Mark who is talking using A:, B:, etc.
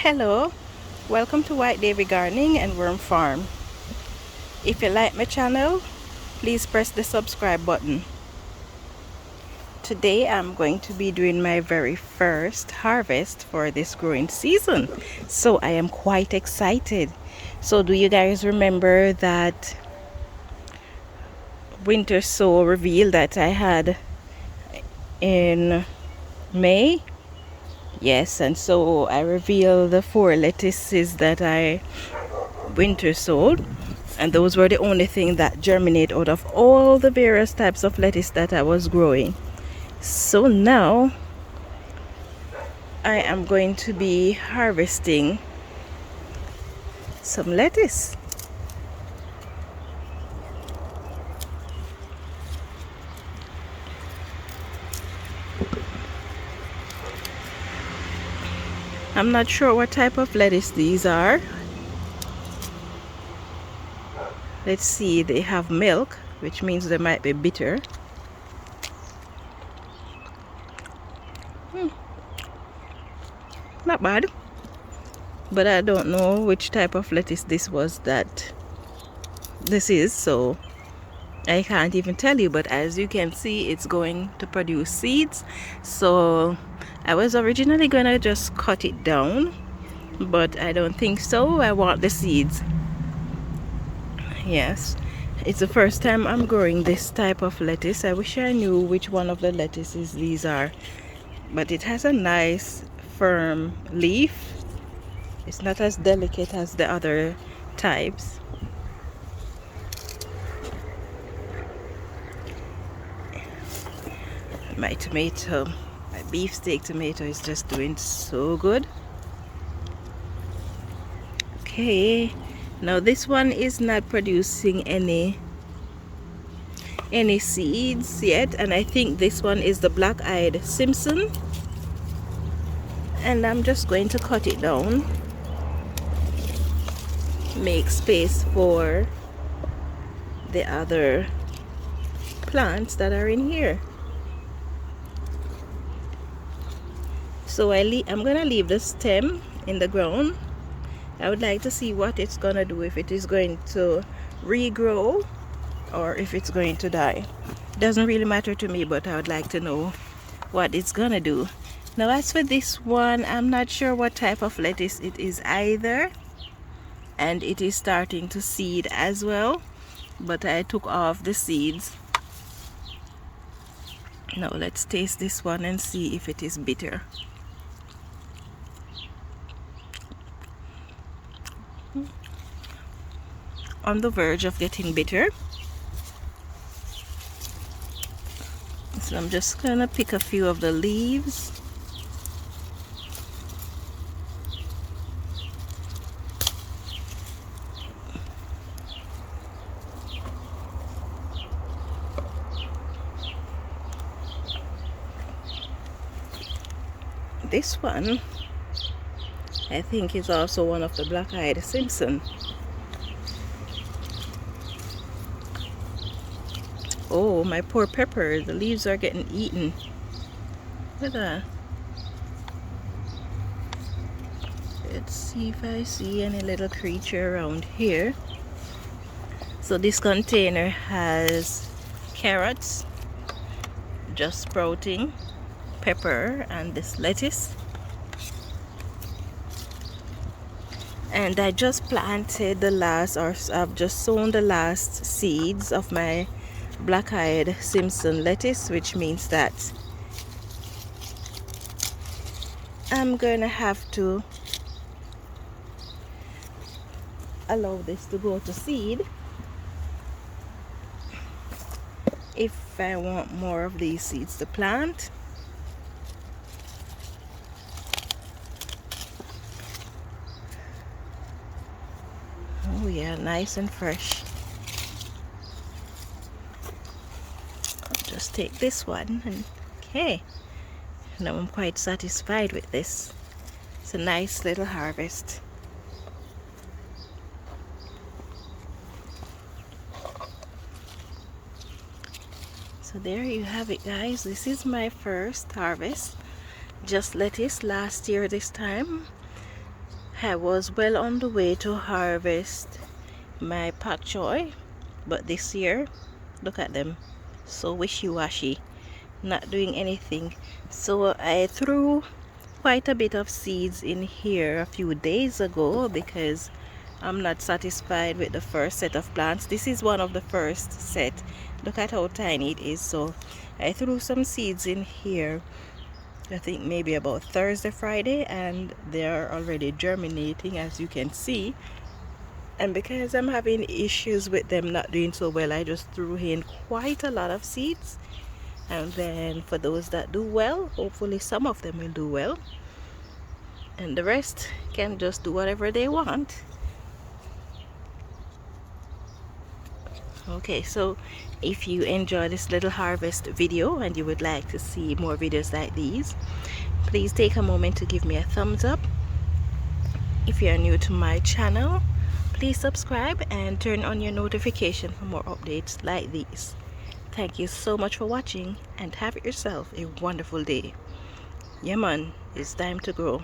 A: Hello, welcome to White Davy Gardening and Worm Farm. If you like my channel, please press the subscribe button. Today I'm going to be doing my very first harvest for this growing season, so I am quite excited. So do you guys remember that winter sow reveal that I had in May? Yes, and so I revealed the 4 lettuces that I winter sowed, and those were the only thing that germinate out of all the various types of lettuce that I was growing. So now I am going to be harvesting some lettuce. I'm not sure what type of lettuce these are. Let's see, they have milk, which means they might be bitter. Not bad, but I don't know which type of lettuce this is, so I can't even tell you. But as you can see, it's going to produce seeds. So I was originally gonna just cut it down, but I don't think so. I want the seeds. Yes, it's the first time I'm growing this type of lettuce. I wish I knew which one of the lettuces these are, but it has a nice firm leaf. It's not as delicate as the other types. My tomato, my beefsteak tomato is just doing so good. Okay, now this one is not producing any seeds yet, and I think this one is the black-eyed Simpson, and I'm just going to cut it down, make space for the other plants that are in here. So I'm gonna leave the stem in the ground. I would like to see what it's gonna do, if it is going to regrow or if it's going to die. It doesn't really matter to me, but I would like to know what it's gonna do. Now as for this one, I'm not sure what type of lettuce it is either, and it is starting to seed as well, but I took off the seeds. Now let's taste this one and see if it is bitter. On the verge of getting bitter. So I'm just gonna pick a few of the leaves. This one, I think, is also one of the black-eyed Simpson. Oh, my poor pepper, the leaves are getting eaten. Look at that. Let's see if I see any little creature around here. So this container has carrots just sprouting, pepper, and this lettuce. And I just planted I've just sown the last seeds of my black-eyed Simpson lettuce, which means that I'm gonna have to allow this to go to seed if I want more of these seeds to plant. Oh yeah, nice and fresh. I'll just take this one, and okay, now I'm quite satisfied with this. It's a nice little harvest. So there you have it, guys. This is my first harvest. Just lettuce last year this time. I was well on the way to harvest my pak choy, but this year, look at them, so wishy-washy, not doing anything. So I threw quite a bit of seeds in here a few days ago because I'm not satisfied with the first set of plants. This is one of the first set. Look at how tiny it is. So I threw some seeds in here, I think maybe about Thursday, Friday, and they're already germinating, as you can see. And because I'm having issues with them not doing so well, I just threw in quite a lot of seeds. And then for those that do well, hopefully some of them will do well, and the rest can just do whatever they want. Okay, so if you enjoy this little harvest video and you would like to see more videos like these, please take a moment to give me a thumbs up. If you are new to my channel, please subscribe and turn on your notification for more updates like these. Thank you so much for watching, and have yourself a wonderful day. Yeah man, it's time to grow.